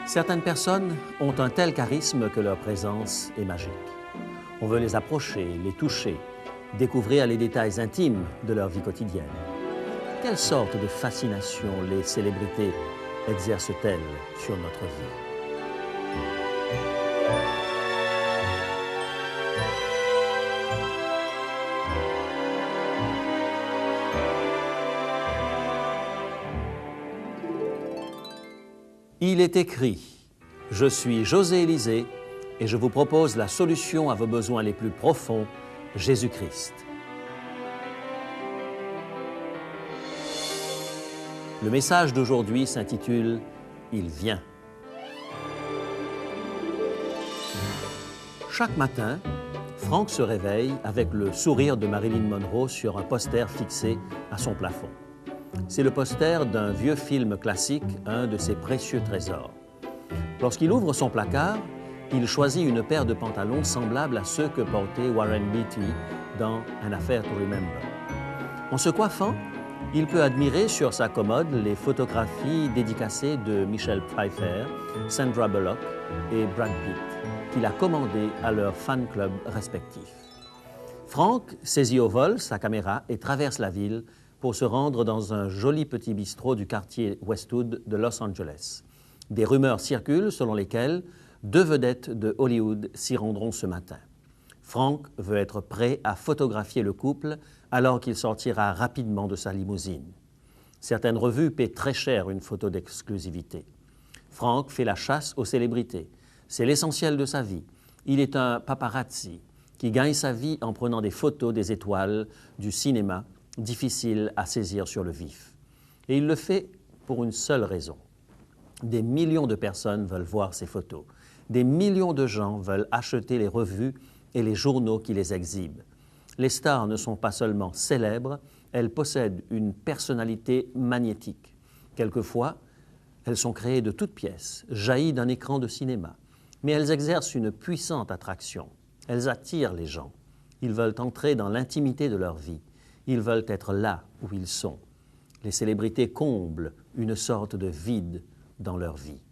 Certaines personnes ont un tel charisme que leur présence est magique. On veut les approcher, les toucher, découvrir les détails intimes de leur vie quotidienne. Quelle sorte de fascination les célébrités exercent-elles sur notre vie? Il est écrit, « Je suis José Élysée et je vous propose la solution à vos besoins les plus profonds, Jésus-Christ. » Le message d'aujourd'hui s'intitule « Il vient ». Chaque matin, Franck se réveille avec le sourire de Marilyn Monroe sur un poster fixé à son plafond. C'est le poster d'un vieux film classique, un de ses précieux trésors. Lorsqu'il ouvre son placard, il choisit une paire de pantalons semblables à ceux que portait Warren Beatty dans An Affair to Remember. En se coiffant, il peut admirer sur sa commode les photographies dédicacées de Michelle Pfeiffer, Sandra Bullock et Brad Pitt, qu'il a commandées à leurs fan clubs respectifs. Franck saisit au vol sa caméra et traverse la ville pour se rendre dans un joli petit bistrot du quartier Westwood de Los Angeles. Des rumeurs circulent selon lesquelles 2 vedettes de Hollywood s'y rendront ce matin. Franck veut être prêt à photographier le couple alors qu'il sortira rapidement de sa limousine. Certaines revues paient très cher une photo d'exclusivité. Franck fait la chasse aux célébrités. C'est l'essentiel de sa vie. Il est un paparazzi qui gagne sa vie en prenant des photos des étoiles du cinéma difficiles à saisir sur le vif. Et il le fait pour une seule raison. Des millions de personnes veulent voir ces photos. Des millions de gens veulent acheter les revues et les journaux qui les exhibent. Les stars ne sont pas seulement célèbres, elles possèdent une personnalité magnétique. Quelquefois, elles sont créées de toutes pièces, jaillies d'un écran de cinéma. Mais elles exercent une puissante attraction. Elles attirent les gens. Ils veulent entrer dans l'intimité de leur vie. Ils veulent être là où ils sont. Les célébrités comblent une sorte de vide dans leur vie.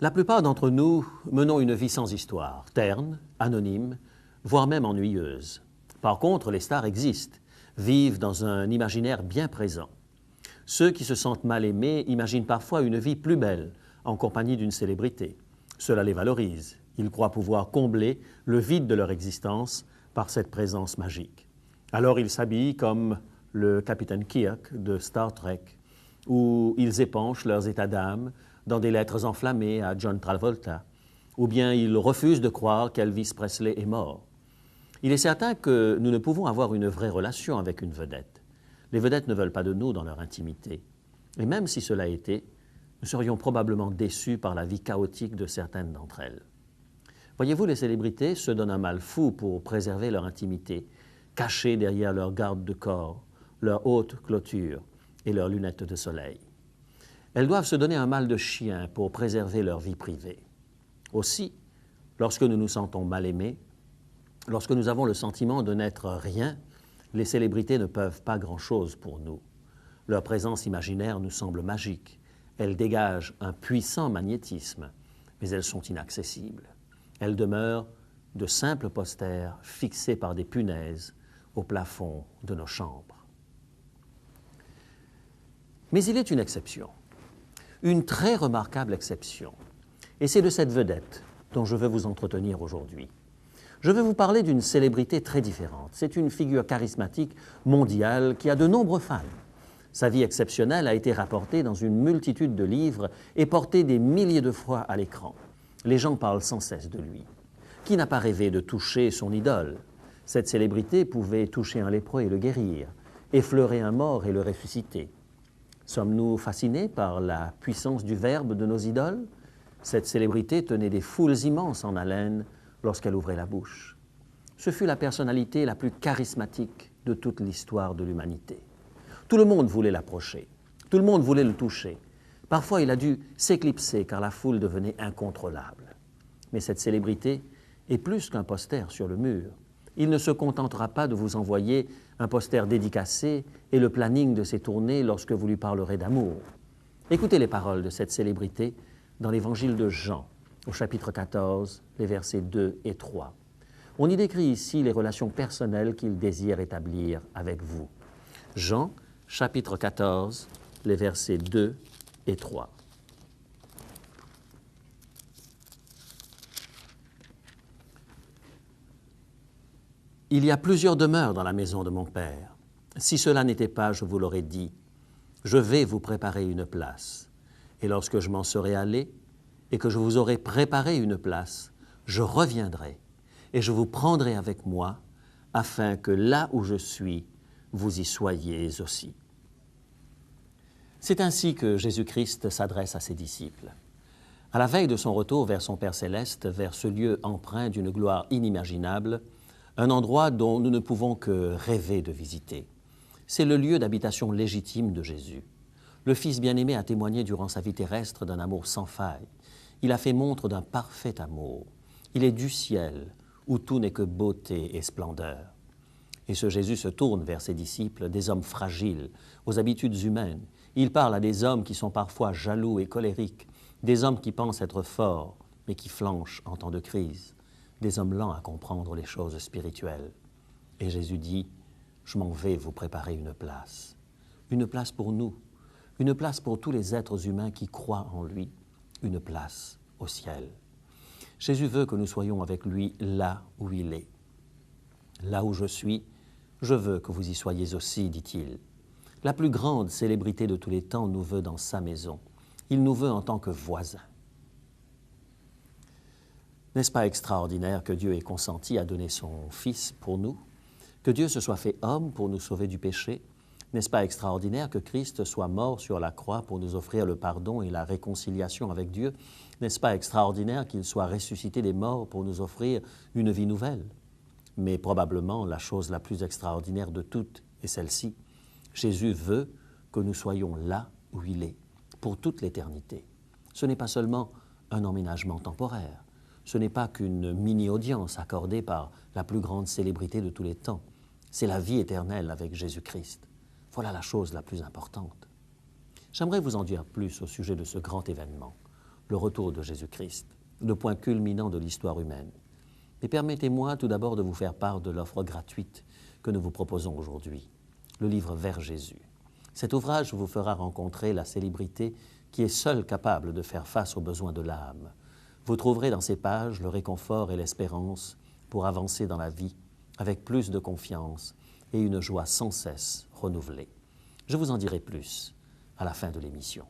La plupart d'entre nous menons une vie sans histoire, terne, anonyme, voire même ennuyeuse. Par contre, les stars existent, vivent dans un imaginaire bien présent. Ceux qui se sentent mal aimés imaginent parfois une vie plus belle en compagnie d'une célébrité. Cela les valorise. Ils croient pouvoir combler le vide de leur existence par cette présence magique. Alors ils s'habillent comme le capitaine Kirk de Star Trek, ou ils épanchent leurs états d'âme dans des lettres enflammées à John Travolta, ou bien ils refusent de croire qu'Elvis Presley est mort. Il est certain que nous ne pouvons avoir une vraie relation avec une vedette. Les vedettes ne veulent pas de nous dans leur intimité. Et même si cela était, nous serions probablement déçus par la vie chaotique de certaines d'entre elles. Voyez-vous, les célébrités se donnent un mal fou pour préserver leur intimité, cachées derrière leur garde de corps, leur haute clôture et leurs lunettes de soleil. Elles doivent se donner un mal de chien pour préserver leur vie privée. Aussi, lorsque nous nous sentons mal aimés, lorsque nous avons le sentiment de n'être rien, les célébrités ne peuvent pas grand-chose pour nous. Leur présence imaginaire nous semble magique. Elles dégagent un puissant magnétisme, mais elles sont inaccessibles. Elles demeurent de simples posters fixés par des punaises au plafond de nos chambres. Mais il est une exception, une très remarquable exception. Et c'est de cette vedette dont je veux vous entretenir aujourd'hui. Je vais vous parler d'une célébrité très différente. C'est une figure charismatique mondiale qui a de nombreux fans. Sa vie exceptionnelle a été rapportée dans une multitude de livres et portée des milliers de fois à l'écran. Les gens parlent sans cesse de lui. Qui n'a pas rêvé de toucher son idole? Cette célébrité pouvait toucher un lépreux et le guérir, effleurer un mort et le ressusciter. Sommes-nous fascinés par la puissance du verbe de nos idoles? Cette célébrité tenait des foules immenses en haleine lorsqu'elle ouvrait la bouche. Ce fut la personnalité la plus charismatique de toute l'histoire de l'humanité. Tout le monde voulait l'approcher, tout le monde voulait le toucher. Parfois, il a dû s'éclipser car la foule devenait incontrôlable. Mais cette célébrité est plus qu'un poster sur le mur. Il ne se contentera pas de vous envoyer un poster dédicacé et le planning de ses tournées lorsque vous lui parlerez d'amour. Écoutez les paroles de cette célébrité dans l'Évangile de Jean, au chapitre 14, les versets 2 et 3. On y décrit ici les relations personnelles qu'il désire établir avec vous. Jean, chapitre 14, les versets 2 et 3. Il y a plusieurs demeures dans la maison de mon Père. Si cela n'était pas, je vous l'aurais dit, je vais vous préparer une place. Et lorsque je m'en serai allé et que je vous aurai préparé une place, je reviendrai et je vous prendrai avec moi, afin que là où je suis, vous y soyez aussi. C'est ainsi que Jésus-Christ s'adresse à ses disciples. À la veille de son retour vers son Père céleste, vers ce lieu empreint d'une gloire inimaginable, un endroit dont nous ne pouvons que rêver de visiter. C'est le lieu d'habitation légitime de Jésus. Le Fils bien-aimé a témoigné durant sa vie terrestre d'un amour sans faille. Il a fait montre d'un parfait amour. Il est du ciel, où tout n'est que beauté et splendeur. Et ce Jésus se tourne vers ses disciples, des hommes fragiles, aux habitudes humaines. Il parle à des hommes qui sont parfois jaloux et colériques, des hommes qui pensent être forts, mais qui flanchent en temps de crise, des hommes lents à comprendre les choses spirituelles. Et Jésus dit, « Je m'en vais vous préparer une place pour nous, une place pour tous les êtres humains qui croient en lui, une place au ciel. » Jésus veut que nous soyons avec lui là où il est. Là où je suis, je veux que vous y soyez aussi, dit-il. La plus grande célébrité de tous les temps nous veut dans sa maison. Il nous veut en tant que voisins. N'est-ce pas extraordinaire que Dieu ait consenti à donner son Fils pour nous, que Dieu se soit fait homme pour nous sauver du péché? N'est-ce pas extraordinaire que Christ soit mort sur la croix pour nous offrir le pardon et la réconciliation avec Dieu? N'est-ce pas extraordinaire qu'il soit ressuscité des morts pour nous offrir une vie nouvelle? Mais probablement la chose la plus extraordinaire de toutes est celle-ci. Jésus veut que nous soyons là où il est, pour toute l'éternité. Ce n'est pas seulement un emménagement temporaire. Ce n'est pas qu'une mini-audience accordée par la plus grande célébrité de tous les temps. C'est la vie éternelle avec Jésus-Christ. Voilà la chose la plus importante. J'aimerais vous en dire plus au sujet de ce grand événement, le retour de Jésus-Christ, le point culminant de l'histoire humaine. Mais permettez-moi tout d'abord de vous faire part de l'offre gratuite que nous vous proposons aujourd'hui, le livre Vers Jésus. Cet ouvrage vous fera rencontrer la célébrité qui est seule capable de faire face aux besoins de l'âme. Vous trouverez dans ces pages le réconfort et l'espérance pour avancer dans la vie avec plus de confiance et une joie sans cesse renouvelée. Je vous en dirai plus à la fin de l'émission.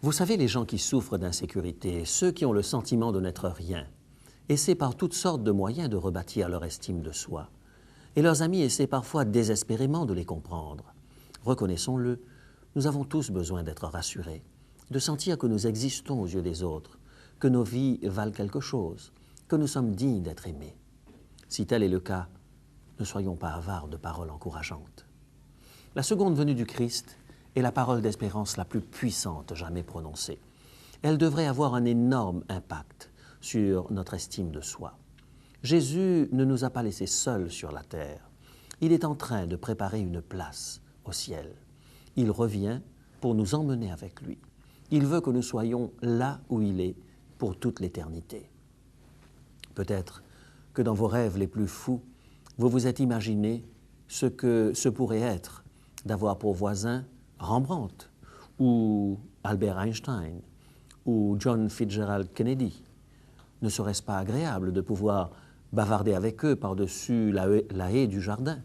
Vous savez, les gens qui souffrent d'insécurité, ceux qui ont le sentiment de n'être rien, essaient par toutes sortes de moyens de rebâtir leur estime de soi. Et leurs amis essaient parfois désespérément de les comprendre. Reconnaissons-le, nous avons tous besoin d'être rassurés, de sentir que nous existons aux yeux des autres, que nos vies valent quelque chose, que nous sommes dignes d'être aimés. Si tel est le cas, ne soyons pas avares de paroles encourageantes. La seconde venue du Christ est la parole d'espérance la plus puissante jamais prononcée. Elle devrait avoir un énorme impact sur notre estime de soi. Jésus ne nous a pas laissés seuls sur la terre. Il est en train de préparer une place au ciel. Il revient pour nous emmener avec lui. Il veut que nous soyons là où il est pour toute l'éternité. Peut-être que dans vos rêves les plus fous, vous vous êtes imaginé ce que ce pourrait être d'avoir pour voisin Rembrandt ou Albert Einstein ou John Fitzgerald Kennedy. Ne serait-ce pas agréable de pouvoir bavarder avec eux par-dessus la haie du jardin?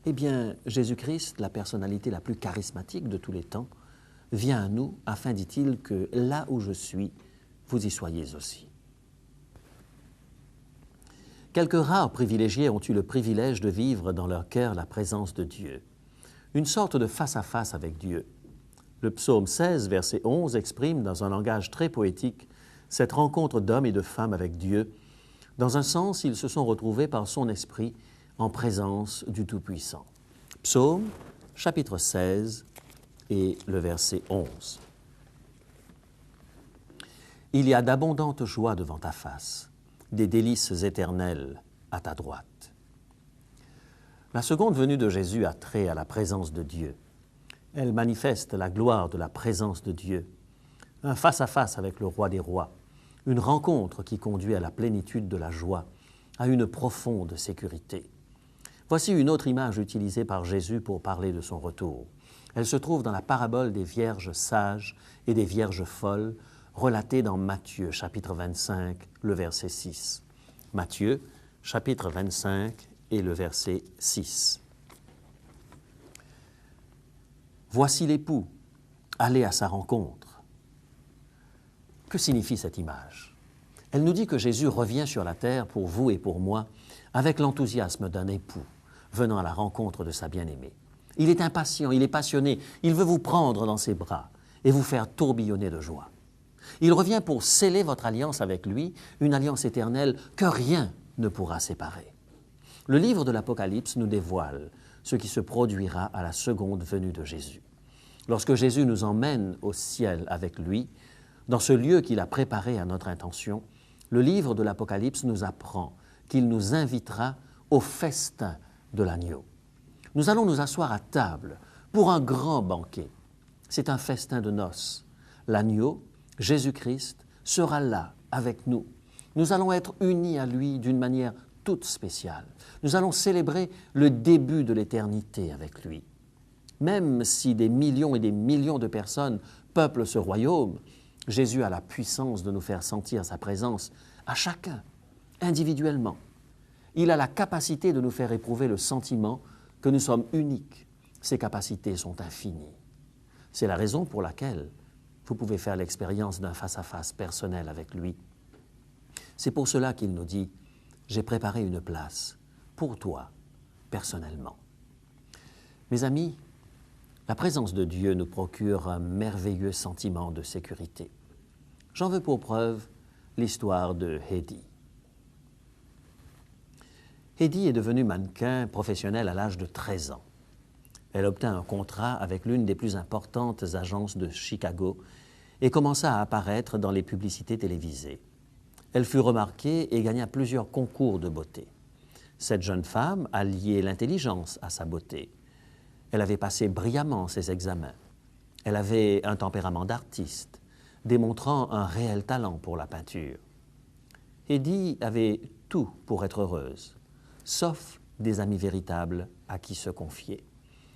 Eh bien, Jésus-Christ, la personnalité la plus charismatique de tous les temps, vient à nous afin, dit-il, que là où je suis, vous y soyez aussi. Quelques rares privilégiés ont eu le privilège de vivre dans leur cœur la présence de Dieu, une sorte de face-à-face avec Dieu. Le psaume 16, verset 11, exprime dans un langage très poétique cette rencontre d'hommes et de femmes avec Dieu. Dans un sens, ils se sont retrouvés par son esprit en présence du Tout-Puissant. Psaume, chapitre 16 et le verset 11. Il y a d'abondantes joies devant ta face, des délices éternelles à ta droite. La seconde venue de Jésus a trait à la présence de Dieu. Elle manifeste la gloire de la présence de Dieu, un face-à-face avec le roi des rois, une rencontre qui conduit à la plénitude de la joie, à une profonde sécurité. Voici une autre image utilisée par Jésus pour parler de son retour. Elle se trouve dans la parabole des vierges sages et des vierges folles, relatée dans Matthieu, chapitre 25, le verset 6. Matthieu, chapitre 25 et le verset 6. Voici l'époux, allez à sa rencontre. Que signifie cette image? Elle nous dit que Jésus revient sur la terre pour vous et pour moi avec l'enthousiasme d'un époux venant à la rencontre de sa bien-aimée. Il est impatient, il est passionné, il veut vous prendre dans ses bras et vous faire tourbillonner de joie. Il revient pour sceller votre alliance avec lui, une alliance éternelle que rien ne pourra séparer. Le livre de l'Apocalypse nous dévoile ce qui se produira à la seconde venue de Jésus. Lorsque Jésus nous emmène au ciel avec lui, dans ce lieu qu'il a préparé à notre intention, le livre de l'Apocalypse nous apprend qu'il nous invitera au festin de l'agneau. Nous allons nous asseoir à table pour un grand banquet. C'est un festin de noces. L'agneau, Jésus-Christ, sera là avec nous. Nous allons être unis à lui d'une manière toute spéciale. Nous allons célébrer le début de l'éternité avec lui. Même si des millions et des millions de personnes peuplent ce royaume, Jésus a la puissance de nous faire sentir sa présence à chacun, individuellement. Il a la capacité de nous faire éprouver le sentiment que nous sommes uniques. Ses capacités sont infinies. C'est la raison pour laquelle vous pouvez faire l'expérience d'un face-à-face personnel avec lui. C'est pour cela qu'il nous dit « J'ai préparé une place pour toi, personnellement ». Mes amis, la présence de Dieu nous procure un merveilleux sentiment de sécurité. J'en veux pour preuve l'histoire de Heidi. Heidi est devenue mannequin professionnel à l'âge de 13 ans. Elle obtint un contrat avec l'une des plus importantes agences de Chicago et commença à apparaître dans les publicités télévisées. Elle fut remarquée et gagna plusieurs concours de beauté. Cette jeune femme alliait l'intelligence à sa beauté. Elle avait passé brillamment ses examens. Elle avait un tempérament d'artiste, démontrant un réel talent pour la peinture. Heidi avait tout pour être heureuse, sauf des amis véritables à qui se confier.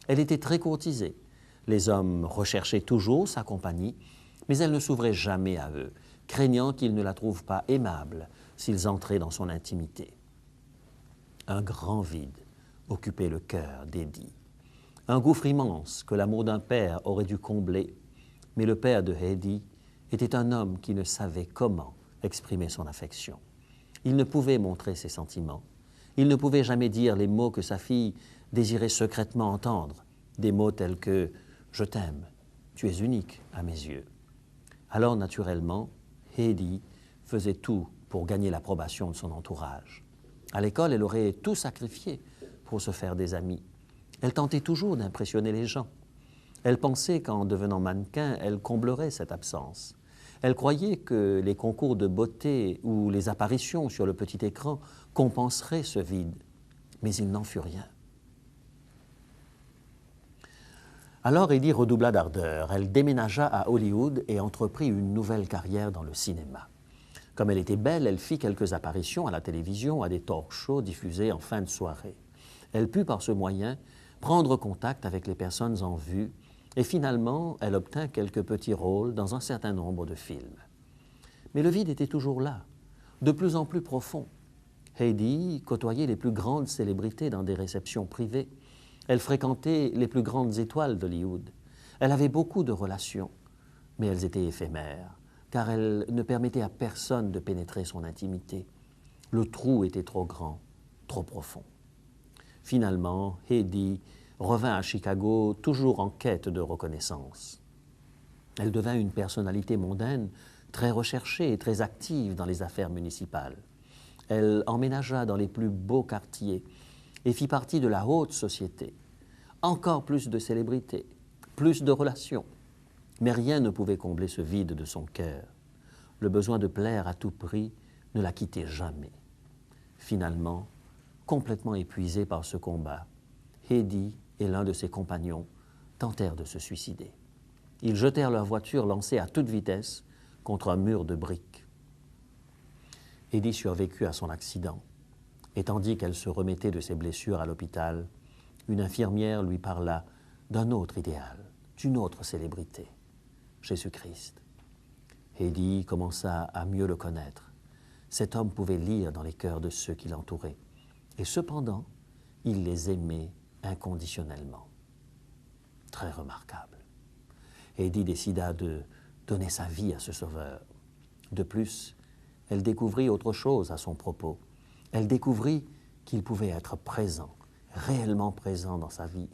Elle était très courtisée. Les hommes recherchaient toujours sa compagnie, mais elle ne s'ouvrait jamais à eux, craignant qu'ils ne la trouvent pas aimable s'ils entraient dans son intimité. Un grand vide occupait le cœur d'Heidi. Un gouffre immense que l'amour d'un père aurait dû combler, mais le père de Heidi était un homme qui ne savait comment exprimer son affection. Il ne pouvait montrer ses sentiments. Il ne pouvait jamais dire les mots que sa fille désirait secrètement entendre, des mots tels que « Je t'aime, tu es unique à mes yeux ». Alors, naturellement, Heidi faisait tout pour gagner l'approbation de son entourage. À l'école, elle aurait tout sacrifié pour se faire des amis. Elle tentait toujours d'impressionner les gens. Elle pensait qu'en devenant mannequin, elle comblerait cette absence. Elle croyait que les concours de beauté ou les apparitions sur le petit écran compenseraient ce vide, mais il n'en fut rien. Alors Heidi redoubla d'ardeur. Elle déménagea à Hollywood et entreprit une nouvelle carrière dans le cinéma. Comme elle était belle, elle fit quelques apparitions à la télévision, à des talk-shows diffusés en fin de soirée. Elle put par ce moyen prendre contact avec les personnes en vue et finalement, elle obtint quelques petits rôles dans un certain nombre de films. Mais le vide était toujours là, de plus en plus profond. Heidi côtoyait les plus grandes célébrités dans des réceptions privées. Elle fréquentait les plus grandes étoiles d'Hollywood. Elle avait beaucoup de relations, mais elles étaient éphémères, car elles ne permettaient à personne de pénétrer son intimité. Le trou était trop grand, trop profond. Finalement, Heidi revint à Chicago, toujours en quête de reconnaissance. Elle devint une personnalité mondaine très recherchée et très active dans les affaires municipales. Elle emménagea dans les plus beaux quartiers et fit partie de la haute société. Encore plus de célébrités, plus de relations. Mais rien ne pouvait combler ce vide de son cœur. Le besoin de plaire à tout prix ne la quittait jamais. Finalement, complètement épuisé par ce combat, Heidi et l'un de ses compagnons tentèrent de se suicider. Ils jetèrent leur voiture lancée à toute vitesse contre un mur de briques. Eddie survécut à son accident, et tandis qu'elle se remettait de ses blessures à l'hôpital, une infirmière lui parla d'un autre idéal, d'une autre célébrité, Jésus-Christ. Eddie commença à mieux le connaître. Cet homme pouvait lire dans les cœurs de ceux qui l'entouraient, et cependant, il les aimait inconditionnellement. Très remarquable. Eddie décida de donner sa vie à ce sauveur. De plus, elle découvrit autre chose à son propos. Elle découvrit qu'il pouvait être présent, réellement présent dans sa vie.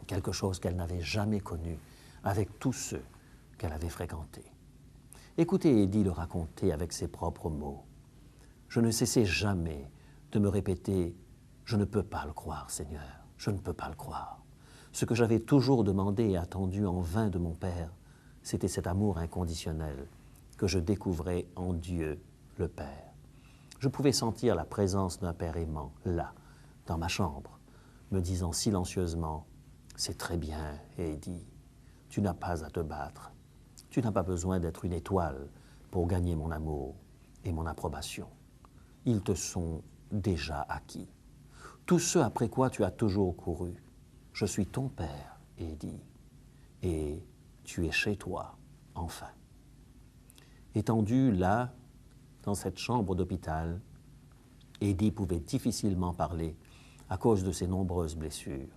Quelque chose qu'elle n'avait jamais connu avec tous ceux qu'elle avait fréquentés. Écoutez Eddie le raconter avec ses propres mots. Je ne cessais jamais de me répéter « Je ne peux pas le croire, Seigneur, je ne peux pas le croire ». Ce que j'avais toujours demandé et attendu en vain de mon Père, c'était cet amour inconditionnel que je découvrais en Dieu, le Père. Je pouvais sentir la présence d'un Père aimant, là, dans ma chambre, me disant silencieusement « C'est très bien, Eddie, tu n'as pas à te battre. Tu n'as pas besoin d'être une étoile pour gagner mon amour et mon approbation. Ils te sont déjà acquis. Tout ce après quoi tu as toujours couru. Je suis ton Père, Eddie, et tu es chez toi, enfin. » Étendu là, dans cette chambre d'hôpital, Eddie pouvait difficilement parler à cause de ses nombreuses blessures.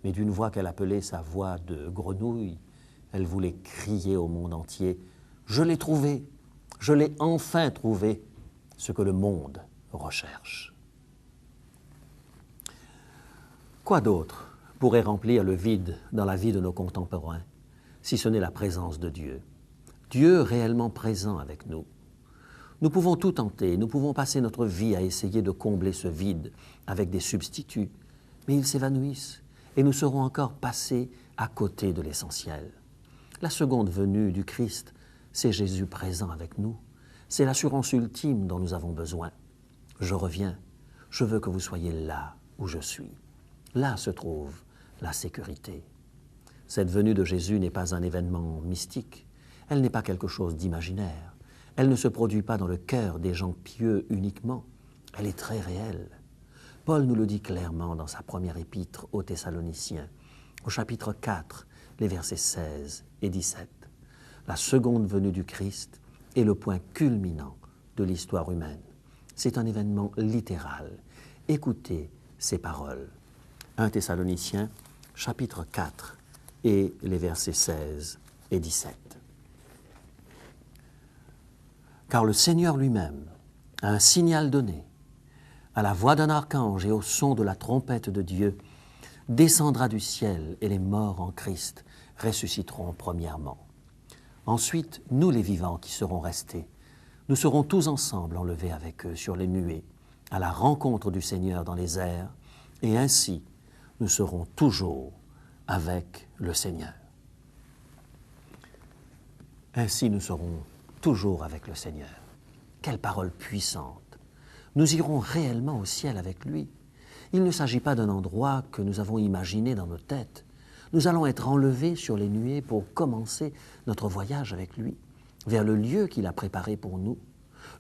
Mais d'une voix qu'elle appelait sa voix de grenouille, elle voulait crier au monde entier « Je l'ai trouvé, je l'ai enfin trouvé, ce que le monde recherche. » Quoi d'autre pourrait remplir le vide dans la vie de nos contemporains, si ce n'est la présence de Dieu? Dieu réellement présent avec nous. Nous pouvons tout tenter, nous pouvons passer notre vie à essayer de combler ce vide avec des substituts, mais ils s'évanouissent et nous serons encore passés à côté de l'essentiel. La seconde venue du Christ, c'est Jésus présent avec nous. C'est l'assurance ultime dont nous avons besoin. Je reviens, je veux que vous soyez là où je suis. Là se trouve la sécurité. Cette venue de Jésus n'est pas un événement mystique, elle n'est pas quelque chose d'imaginaire, elle ne se produit pas dans le cœur des gens pieux uniquement, elle est très réelle. Paul nous le dit clairement dans sa première épître aux Thessaloniciens, au chapitre 4, les versets 16 et 17. La seconde venue du Christ est le point culminant de l'histoire humaine. C'est un événement littéral. Écoutez ces paroles. 1 Thessaloniciens, chapitre 4 et les versets 16 et 17. Car le Seigneur lui-même a un signal donné, à la voix d'un archange et au son de la trompette de Dieu, descendra du ciel et les morts en Christ ressusciteront premièrement. Ensuite, nous les vivants qui serons restés, nous serons tous ensemble enlevés avec eux sur les nuées, à la rencontre du Seigneur dans les airs, et ainsi nous serons toujours avec le Seigneur. Ainsi nous serons toujours avec le Seigneur. Quelle parole puissante! Nous irons réellement au ciel avec lui. Il ne s'agit pas d'un endroit que nous avons imaginé dans nos têtes. Nous allons être enlevés sur les nuées pour commencer notre voyage avec lui, vers le lieu qu'il a préparé pour nous.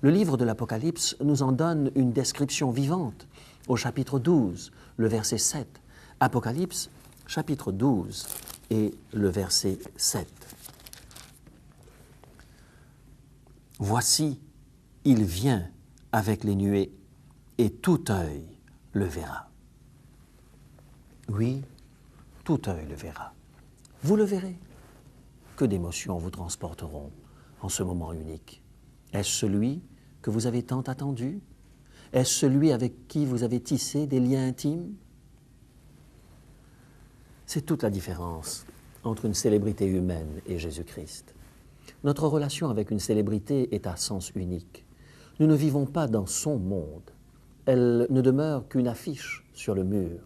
Le livre de l'Apocalypse nous en donne une description vivante au chapitre 12, le verset 7. Apocalypse, chapitre 12 et le verset 7. Voici, il vient avec les nuées, et tout œil le verra. Oui, tout œil le verra. Vous le verrez. Que d'émotions vous transporteront en ce moment unique. Est-ce celui que vous avez tant attendu? Est-ce celui avec qui vous avez tissé des liens intimes? C'est toute la différence entre une célébrité humaine et Jésus-Christ. Notre relation avec une célébrité est à sens unique. Nous ne vivons pas dans son monde. Elle ne demeure qu'une affiche sur le mur.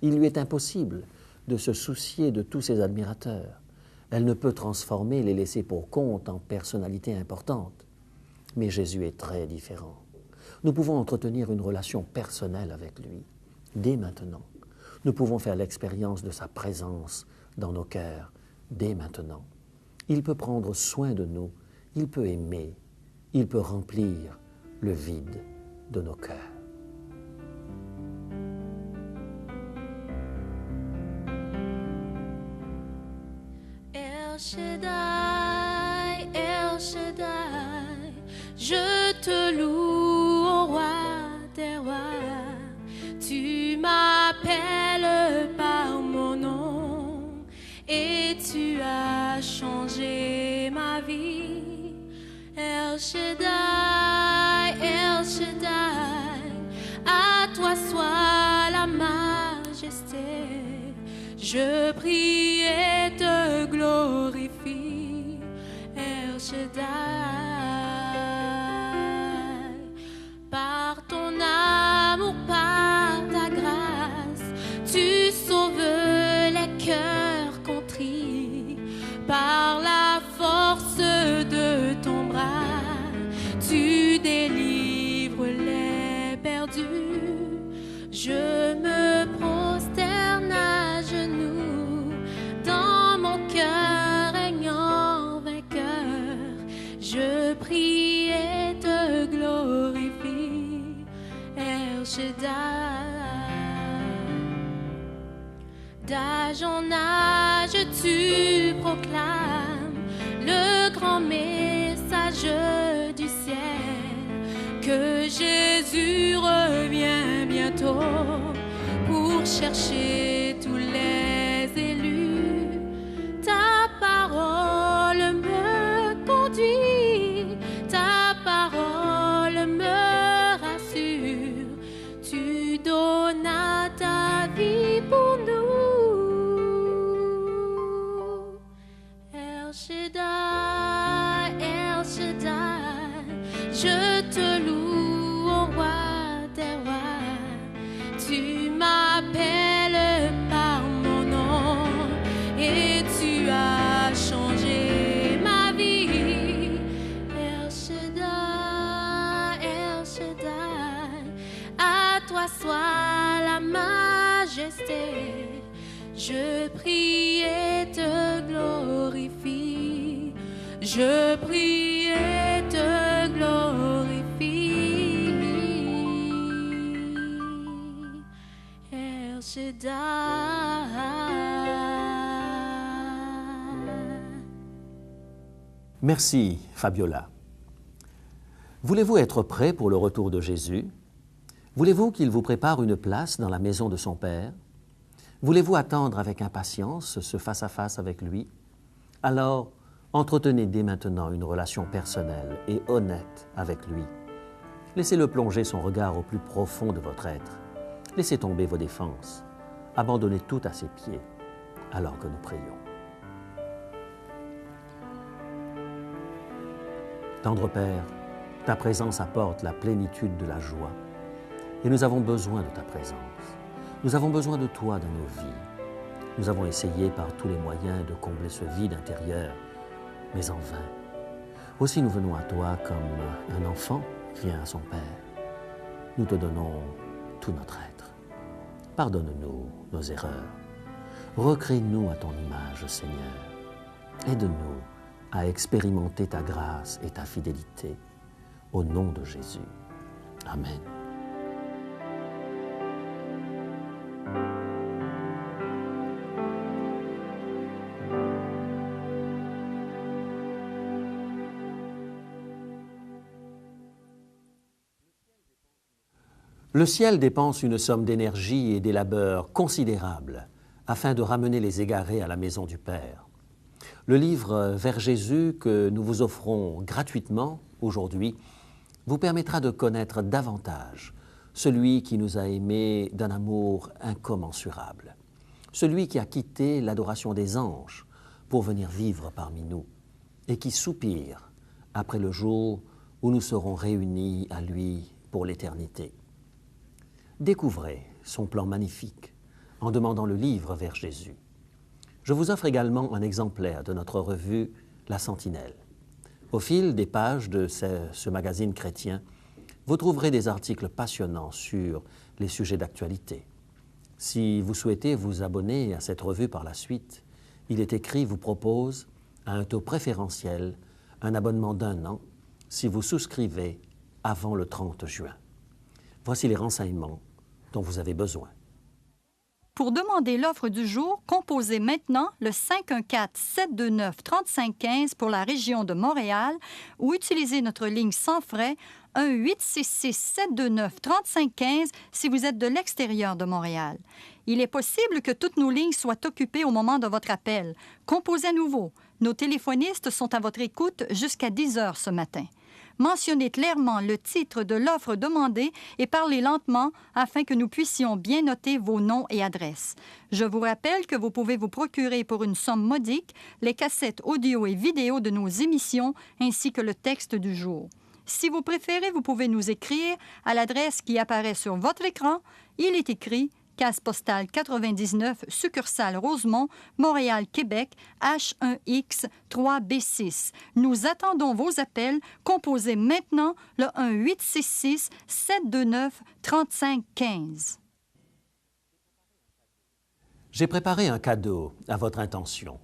Il lui est impossible de se soucier de tous ses admirateurs. Elle ne peut transformer les laissés pour compte en personnalités importantes. Mais Jésus est très différent. Nous pouvons entretenir une relation personnelle avec lui, dès maintenant. nous pouvons faire l'expérience de sa présence dans nos cœurs dès maintenant. Il peut prendre soin de nous, il peut aimer, il peut remplir le vide de nos cœurs. El Shaddai, El Shaddai, je te loue, ô roi des rois. Tu m'appelles par mon nom et tu as changé ma vie. El Shaddai, El Shaddai, à toi soit la majesté. Je prie et te glorifie, El Shaddai. Par ton amour, par ta grâce, tu sauves les cœurs contrits. Par la force de ton bras, tu délivres les perdus. Je me prosterne à genoux dans mon cœur régnant vainqueur. Je prie et te glorifie, El Shaddai. D'âge en âge tu proclames le grand message du ciel, que Jésus revient bientôt pour chercher tous les élus. Ta parole me conduit, ta parole me rassure. Tu donnes ta vie pour nous. El Shaddai, El Shaddai, je te loue, ô roi des rois. Tu m'appelles par mon nom et tu as changé ma vie. El Shaddai, El Shaddai, à toi soit la majesté. Je prie et te glorifie. Je prie et te glorifie, El Shaddai. Merci, Fabiola. Voulez-vous être prêt pour le retour de Jésus? Voulez-vous qu'il vous prépare une place dans la maison de son Père? Voulez-vous attendre avec impatience ce face-à-face avec lui? Alors, entretenez dès maintenant une relation personnelle et honnête avec lui. Laissez-le plonger son regard au plus profond de votre être. Laissez tomber vos défenses. Abandonnez tout à ses pieds alors que nous prions. Tendre Père, ta présence apporte la plénitude de la joie et nous avons besoin de ta présence. Nous avons besoin de toi dans nos vies. Nous avons essayé par tous les moyens de combler ce vide intérieur, mais en vain. Aussi nous venons à toi comme un enfant vient à son Père. Nous te donnons tout notre être. Pardonne-nous nos erreurs. Recrée-nous à ton image, Seigneur. Aide-nous à expérimenter ta grâce et ta fidélité. Au nom de Jésus. Amen. Le ciel dépense une somme d'énergie et des labeurs considérables afin de ramener les égarés à la maison du Père. Le livre Vers Jésus que nous vous offrons gratuitement aujourd'hui vous permettra de connaître davantage celui qui nous a aimés d'un amour incommensurable, celui qui a quitté l'adoration des anges pour venir vivre parmi nous et qui soupire après le jour où nous serons réunis à lui pour l'éternité. Découvrez son plan magnifique en demandant le livre Vers Jésus. Je vous offre également un exemplaire de notre revue La Sentinelle. Au fil des pages de ce magazine chrétien, vous trouverez des articles passionnants sur les sujets d'actualité. Si vous souhaitez vous abonner à cette revue par la suite, Il est écrit vous propose, à un taux préférentiel, un abonnement d'1 an si vous souscrivez avant le 30 juin. Voici les renseignements dont vous avez besoin. Pour demander l'offre du jour, composez maintenant le 514-729-3515 pour la région de Montréal ou utilisez notre ligne sans frais 1-866-729-3515 si vous êtes de l'extérieur de Montréal. Il est possible que toutes nos lignes soient occupées au moment de votre appel. Composez à nouveau. Nos téléphonistes sont à votre écoute jusqu'à 10 heures ce matin. Mentionnez clairement le titre de l'offre demandée et parlez lentement afin que nous puissions bien noter vos noms et adresses. Je vous rappelle que vous pouvez vous procurer pour une somme modique les cassettes audio et vidéo de nos émissions ainsi que le texte du jour. Si vous préférez, vous pouvez nous écrire à l'adresse qui apparaît sur votre écran. Il est écrit Case postale 99, succursale Rosemont, Montréal, Québec, H1X 3B6. Nous attendons vos appels. Composez maintenant le 1-866-729-3515. J'ai préparé un cadeau à votre intention.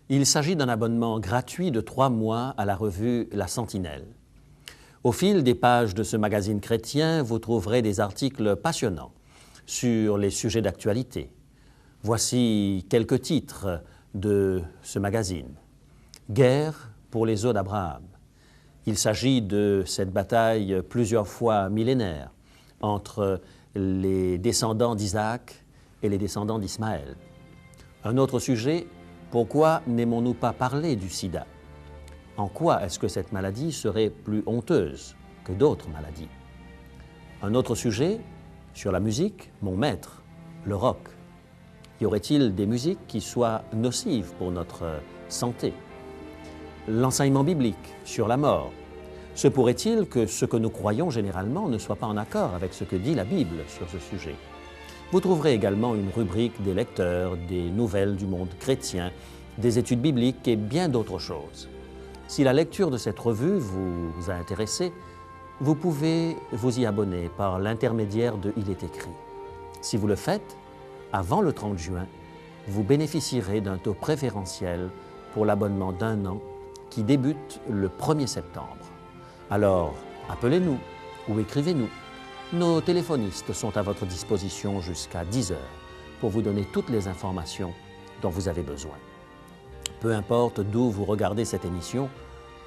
Il s'agit d'un abonnement gratuit de 3 mois à la revue La Sentinelle. Au fil des pages de ce magazine chrétien, vous trouverez des articles passionnants sur les sujets d'actualité. Voici quelques titres de ce magazine. Guerre pour les os d'Abraham. Il s'agit de cette bataille plusieurs fois millénaire entre les descendants d'Isaac et les descendants d'Ismaël. Un autre sujet, pourquoi n'aimons-nous pas parler du sida? En quoi est-ce que cette maladie serait plus honteuse que d'autres maladies? Un autre sujet, sur la musique, mon maître, le rock. Y aurait-il des musiques qui soient nocives pour notre santé? L'enseignement biblique sur la mort. Se pourrait-il que ce que nous croyons généralement ne soit pas en accord avec ce que dit la Bible sur ce sujet? Vous trouverez également une rubrique des lecteurs, des nouvelles du monde chrétien, des études bibliques et bien d'autres choses. Si la lecture de cette revue vous a intéressé, vous pouvez vous y abonner par l'intermédiaire de Il est écrit. Si vous le faites, avant le 30 juin, vous bénéficierez d'un taux préférentiel pour l'abonnement d'1 an qui débute le 1er septembre. Alors, appelez-nous ou écrivez-nous. Nos téléphonistes sont à votre disposition jusqu'à 10 heures pour vous donner toutes les informations dont vous avez besoin. Peu importe d'où vous regardez cette émission,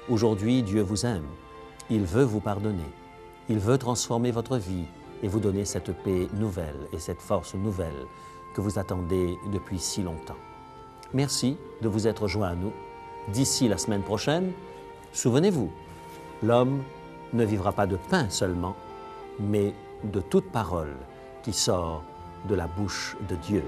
aujourd'hui Dieu vous aime. Il veut vous pardonner. Il veut transformer votre vie et vous donner cette paix nouvelle et cette force nouvelle que vous attendez depuis si longtemps. Merci de vous être joint à nous. D'ici la semaine prochaine, souvenez-vous, l'homme ne vivra pas de pain seulement, mais de toute parole qui sort de la bouche de Dieu.